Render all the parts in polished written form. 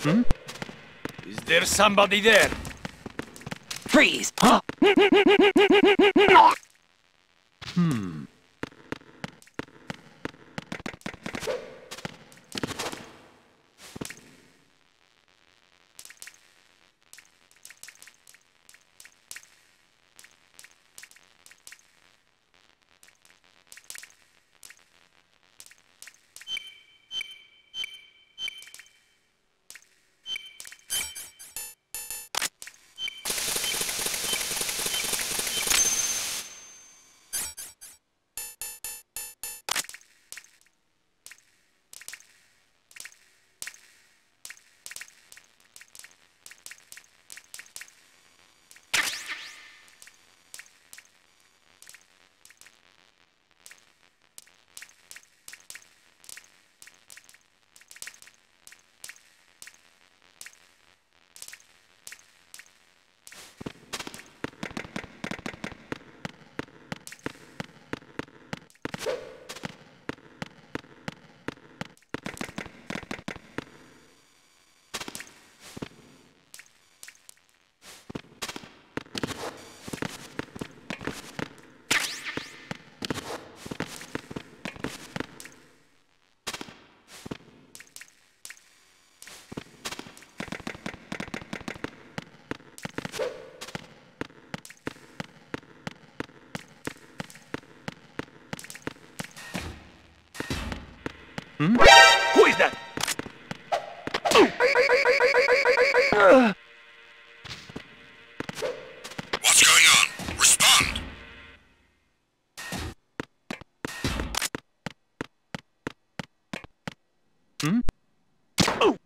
Is there somebody there? Freeze! Huh? Who is that? What's going on? Respond! Oh!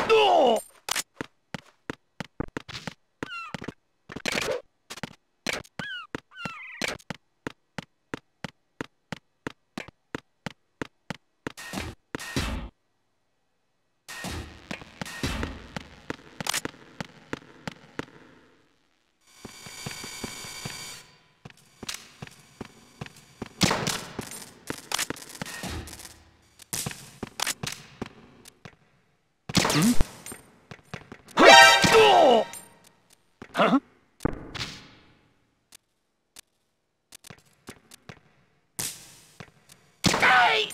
No! Huh? Hey!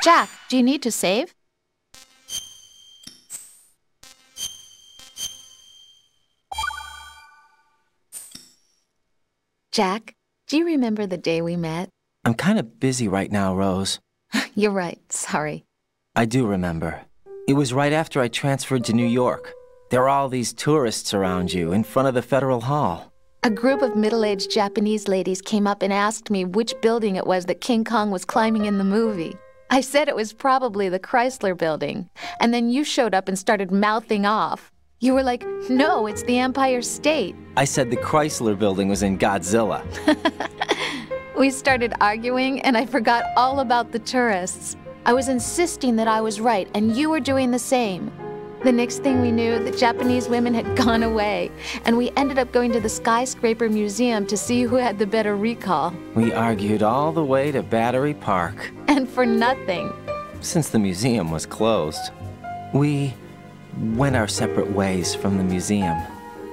Jack, do you need to save? Jack, do you remember the day we met? I'm kind of busy right now, Rose. You're right, sorry. I do remember. It was right after I transferred to New York. There were all these tourists around you in front of the Federal Hall. A group of middle-aged Japanese ladies came up and asked me which building it was that King Kong was climbing in the movie. I said it was probably the Chrysler Building, and then you showed up and started mouthing off. You were like, no, it's the Empire State. I said the Chrysler Building was in Godzilla. We started arguing, and I forgot all about the tourists. I was insisting that I was right, and you were doing the same. The next thing we knew, the Japanese women had gone away, and we ended up going to the Skyscraper Museum to see who had the better recall. We argued all the way to Battery Park. And for nothing. Since the museum was closed, we went our separate ways from the museum.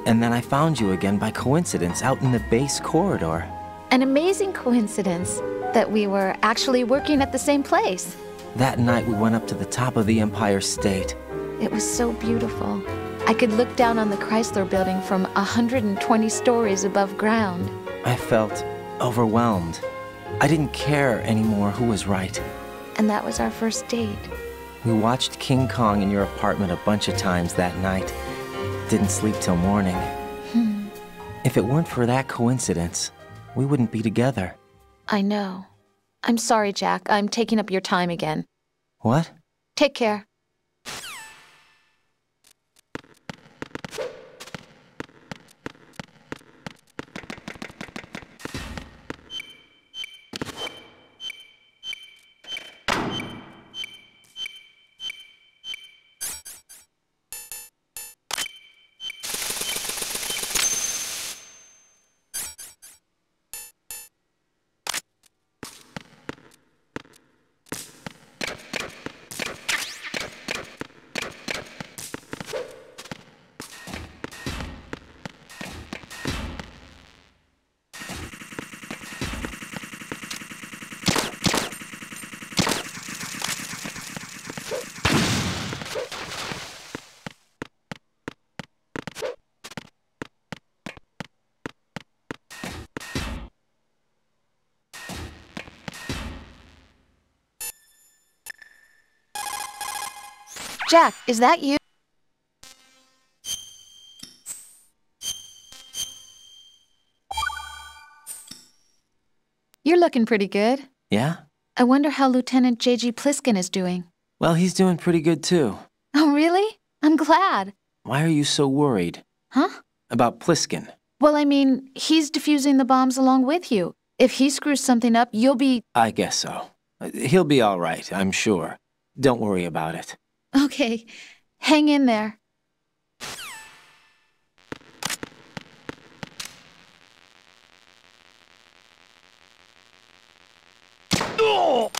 And then I found you again by coincidence out in the base corridor. An amazing coincidence that we were actually working at the same place. That night we went up to the top of the Empire State. It was so beautiful. I could look down on the Chrysler Building from 120 stories above ground. I felt overwhelmed. I didn't care anymore who was right. And that was our first date. We watched King Kong in your apartment a bunch of times that night. Didn't sleep till morning. If it weren't for that coincidence, we wouldn't be together. I know. I'm sorry, Jack. I'm taking up your time again. What? Take care. Jack, is that you? You're looking pretty good. Yeah? I wonder how Lieutenant J.G. Pliskin is doing. Well, he's doing pretty good, too. Oh, really? I'm glad. Why are you so worried? Huh? About Pliskin. Well, I mean, he's defusing the bombs along with you. If he screws something up, you'll be... I guess so. He'll be all right, I'm sure. Don't worry about it. Okay. Hang in there. Oh!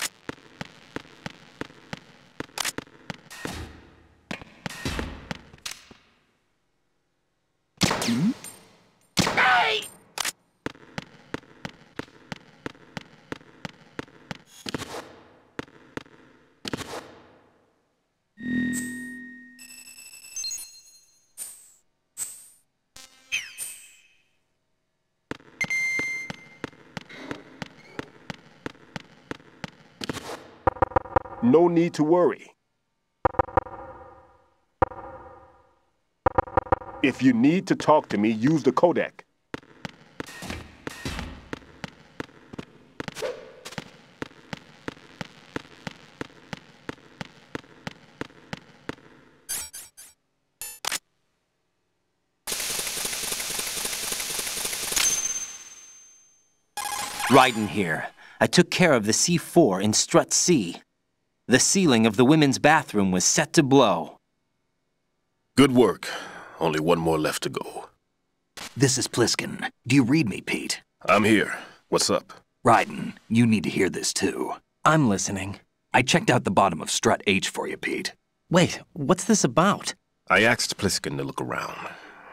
Hey! No need to worry. If you need to talk to me, use the codec. Raiden here. I took care of the C4 in Strut C. The ceiling of the women's bathroom was set to blow. Good work. Only one more left to go. This is Pliskin. Do you read me, Pete? I'm here. What's up? Raiden, you need to hear this too. I'm listening. I checked out the bottom of Strut H for you, Pete. Wait, what's this about? I asked Pliskin to look around.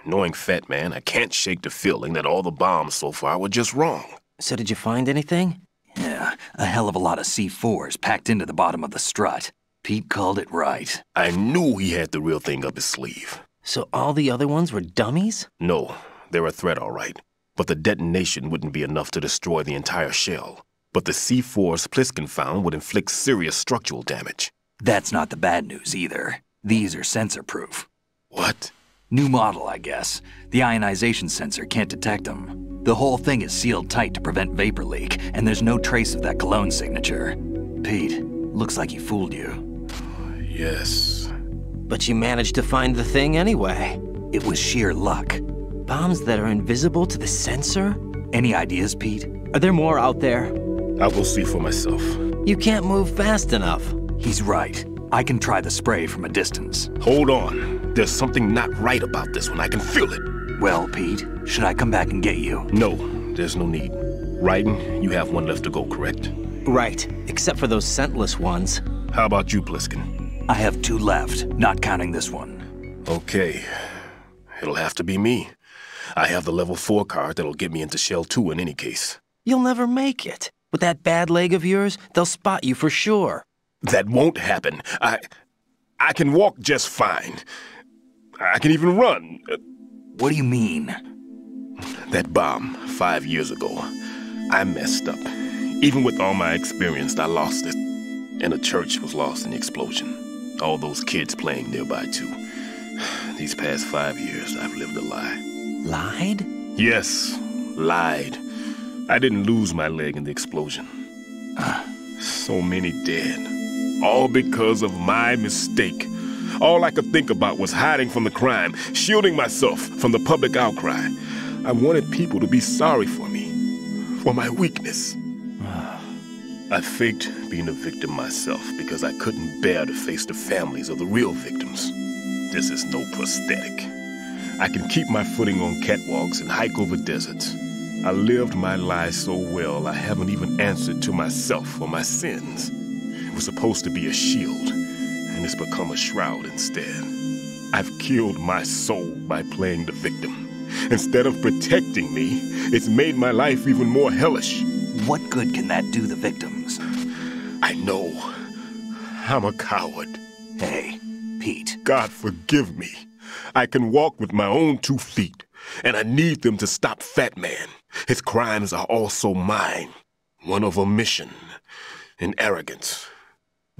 Knowing Fat Man, I can't shake the feeling that all the bombs so far were just wrong. So did you find anything? Yeah, a hell of a lot of C4s packed into the bottom of the strut. Pete called it right. I knew he had the real thing up his sleeve. So all the other ones were dummies? No, they're a threat, all right. But the detonation wouldn't be enough to destroy the entire shell. But the C4s Pliskin found would inflict serious structural damage. That's not the bad news either. These are sensor-proof. What? New model, I guess. The ionization sensor can't detect them. The whole thing is sealed tight to prevent vapor leak, and there's no trace of that cologne signature. Pete, looks like he fooled you. Yes. But you managed to find the thing anyway. It was sheer luck. Bombs that are invisible to the sensor? Any ideas, Pete? Are there more out there? I'll go see for myself. You can't move fast enough. He's right. I can try the spray from a distance. Hold on. There's something not right about this one. I can feel it. Well, Pete, should I come back and get you? No, there's no need. Raiden, you have one left to go, correct? Right, except for those scentless ones. How about you, Pliskin? I have 2 left, not counting this one. Okay. It'll have to be me. I have the level 4 card that'll get me into Shell 2 in any case. You'll never make it. With that bad leg of yours, they'll spot you for sure. That won't happen. I can walk just fine. I can even run. What do you mean? That bomb, 5 years ago, I messed up. Even with all my experience, I lost it. And the church was lost in the explosion. All those kids playing nearby, too. These past 5 years, I've lived a lie. Lied? Yes, lied. I didn't lose my leg in the explosion. So many dead. All because of my mistake. All I could think about was hiding from the crime, shielding myself from the public outcry. I wanted people to be sorry for me, for my weakness. I faked being a victim myself because I couldn't bear to face the families of the real victims. This is no prosthetic. I can keep my footing on catwalks and hike over deserts. I lived my life so well I haven't even answered to myself for my sins. It was supposed to be a shield, and it's become a shroud instead. I've killed my soul by playing the victim. Instead of protecting me, it's made my life even more hellish. What good can that do the victims? I know. I'm a coward. Hey, Pete. God forgive me. I can walk with my own 2 feet, and I need them to stop Fat Man. His crimes are also mine. One of omission and arrogance.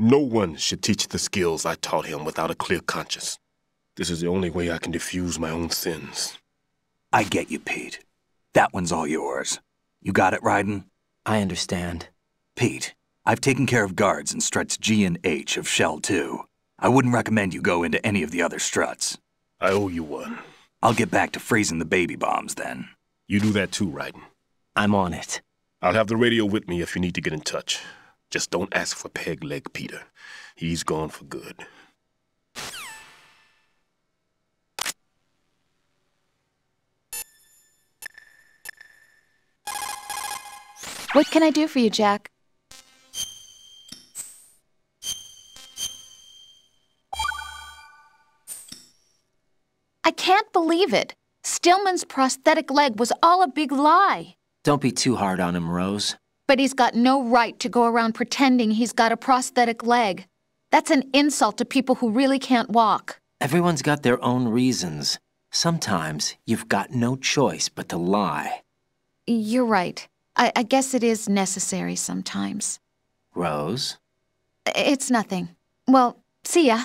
No one should teach the skills I taught him without a clear conscience. This is the only way I can diffuse my own sins. I get you, Pete. That one's all yours. You got it, Raiden? I understand. Pete, I've taken care of guards in struts G and H of Shell 2. I wouldn't recommend you go into any of the other struts. I owe you one. I'll get back to freezing the baby bombs then. You do that too, Raiden. I'm on it. I'll have the radio with me if you need to get in touch. Just don't ask for Peg Leg Peter. He's gone for good. What can I do for you, Jack? I can't believe it. Stillman's prosthetic leg was all a big lie. Don't be too hard on him, Rose. But he's got no right to go around pretending he's got a prosthetic leg. That's an insult to people who really can't walk. Everyone's got their own reasons. Sometimes you've got no choice but to lie. You're right. I guess it is necessary sometimes. Rose? It's nothing. Well, see ya.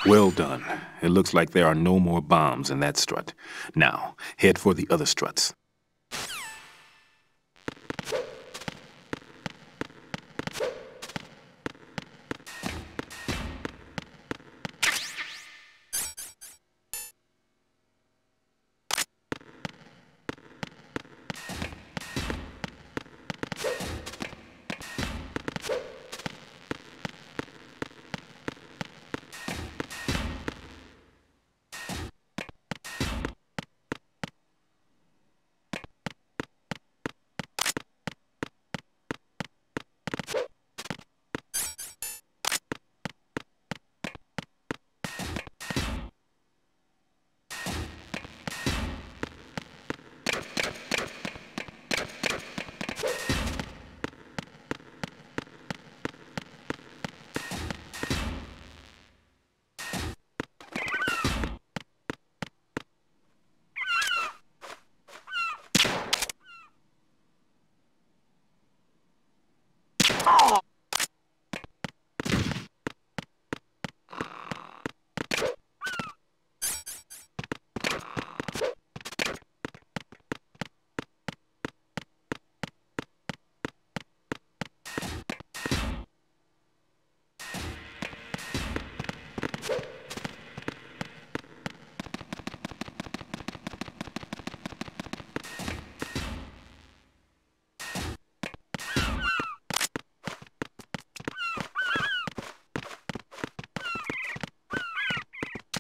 Well done. It looks like there are no more bombs in that strut. Now, head for the other struts.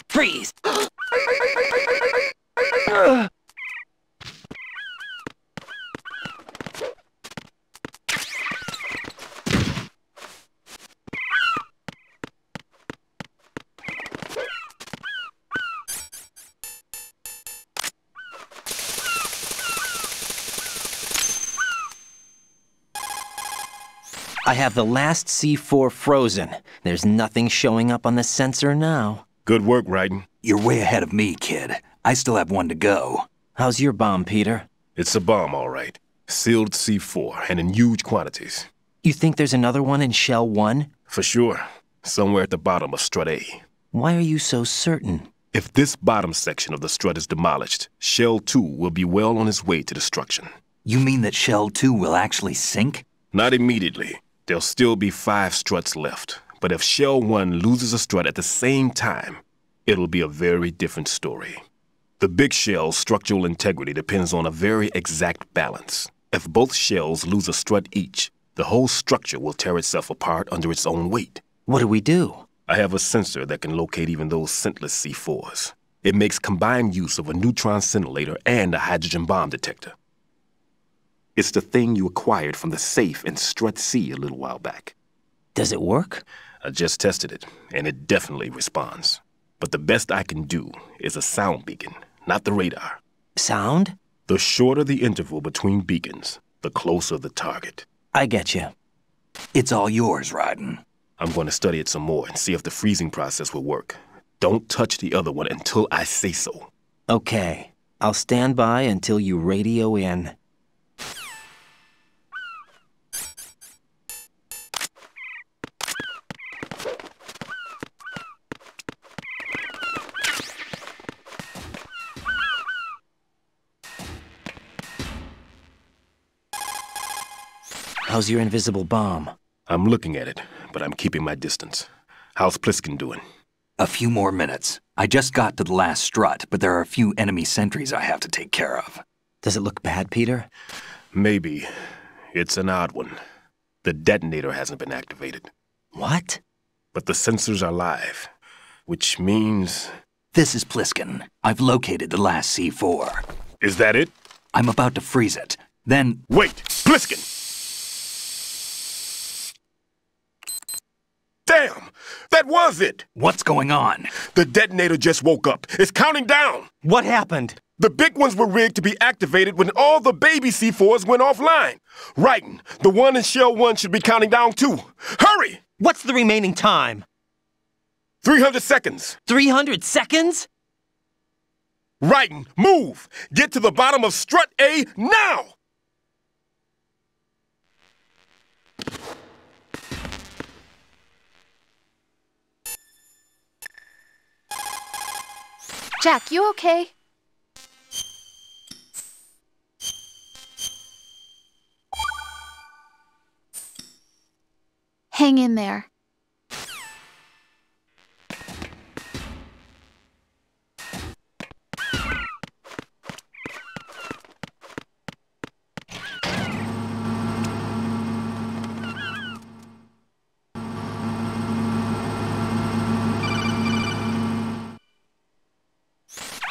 Freeze! I have the last C4 frozen. There's nothing showing up on the sensor now. Good work, Raiden. You're way ahead of me, kid. I still have one to go. How's your bomb, Peter? It's a bomb, all right. Sealed C4, and in huge quantities. You think there's another one in Shell 1? For sure. Somewhere at the bottom of Strut A. Why are you so certain? If this bottom section of the strut is demolished, Shell 2 will be well on its way to destruction. You mean that Shell 2 will actually sink? Not immediately. There'll still be 5 struts left. But if Shell 1 loses a strut at the same time, it'll be a very different story. The big shell's structural integrity depends on a very exact balance. If both shells lose a strut each, the whole structure will tear itself apart under its own weight. What do we do? I have a sensor that can locate even those scentless C4s. It makes combined use of a neutron scintillator and a hydrogen bomb detector. It's the thing you acquired from the safe in Strut C a little while back. Does it work? I just tested it, and it definitely responds. But the best I can do is a sound beacon, not the radar. Sound? The shorter the interval between beacons, the closer the target. I get you. It's all yours, Raiden. I'm going to study it some more and see if the freezing process will work. Don't touch the other one until I say so. Okay. I'll stand by until you radio in. How's your invisible bomb? I'm looking at it, but I'm keeping my distance. How's Pliskin doing? A few more minutes. I just got to the last strut, but there are a few enemy sentries I have to take care of. Does it look bad, Peter? Maybe. It's an odd one. The detonator hasn't been activated. What? But the sensors are live, which means... This is Pliskin. I've located the last C4. Is that it? I'm about to freeze it. Then... Wait! Pliskin! Damn! That was it! What's going on? The detonator just woke up. It's counting down! What happened? The big ones were rigged to be activated when all the baby C4s went offline. Writing, the one in Shell 1 should be counting down too. Hurry! What's the remaining time? 300 seconds. 300 seconds? Writing, move! Get to the bottom of strut A now! Jack, you okay? Hang in there.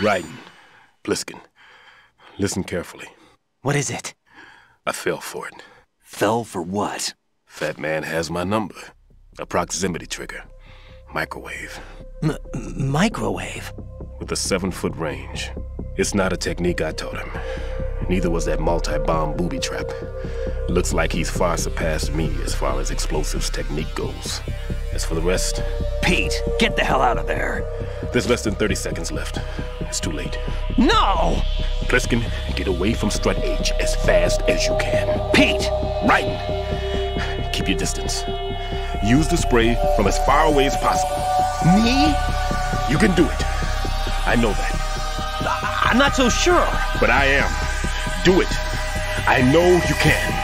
Writing, Pliskin, listen carefully. What is it? I fell for it. Fell for what? Fat man has my number. A proximity trigger. Microwave. Microwave? With a 7-foot range. It's not a technique I taught him. Neither was that multi-bomb booby trap. Looks like he's far surpassed me as far as explosives technique goes. As for the rest... Pete, get the hell out of there. There's less than 30 seconds left. It's too late. No! Pliskin, get away from strut H as fast as you can. Pete! Right! Keep your distance. Use the spray from as far away as possible. Me? You can do it. I know that. I'm not so sure. But I am. Do it. I know you can.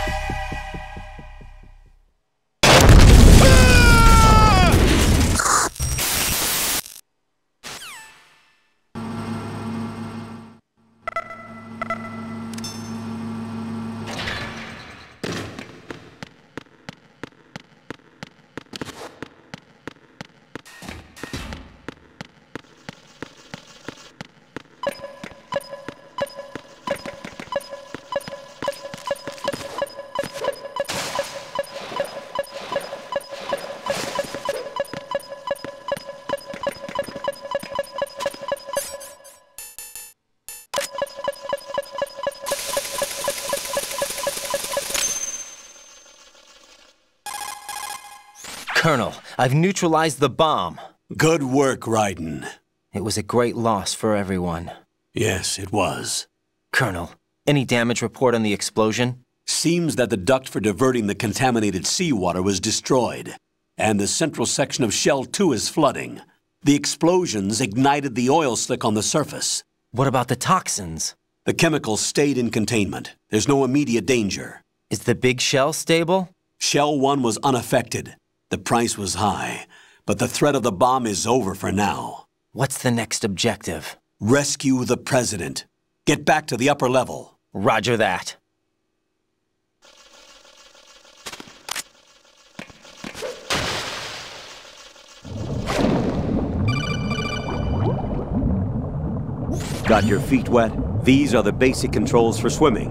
Colonel, I've neutralized the bomb. Good work, Raiden. It was a great loss for everyone. Yes, it was. Colonel, any damage report on the explosion? Seems that the duct for diverting the contaminated seawater was destroyed, and the central section of Shell 2 is flooding. The explosions ignited the oil slick on the surface. What about the toxins? The chemicals stayed in containment. There's no immediate danger. Is the big shell stable? Shell 1 was unaffected. The price was high, but the threat of the bomb is over for now. What's the next objective? Rescue the President. Get back to the upper level. Roger that. Got your feet wet? These are the basic controls for swimming.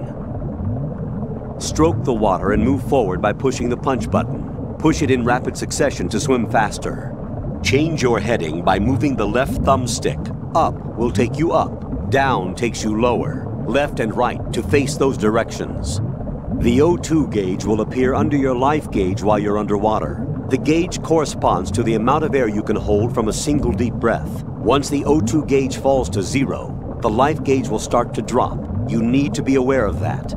Stroke the water and move forward by pushing the punch button. Push it in rapid succession to swim faster. Change your heading by moving the left thumbstick. Up will take you up. Down takes you lower. Left and right to face those directions. The O2 gauge will appear under your life gauge while you're underwater. The gauge corresponds to the amount of air you can hold from a single deep breath. Once the O2 gauge falls to 0, the life gauge will start to drop. You need to be aware of that.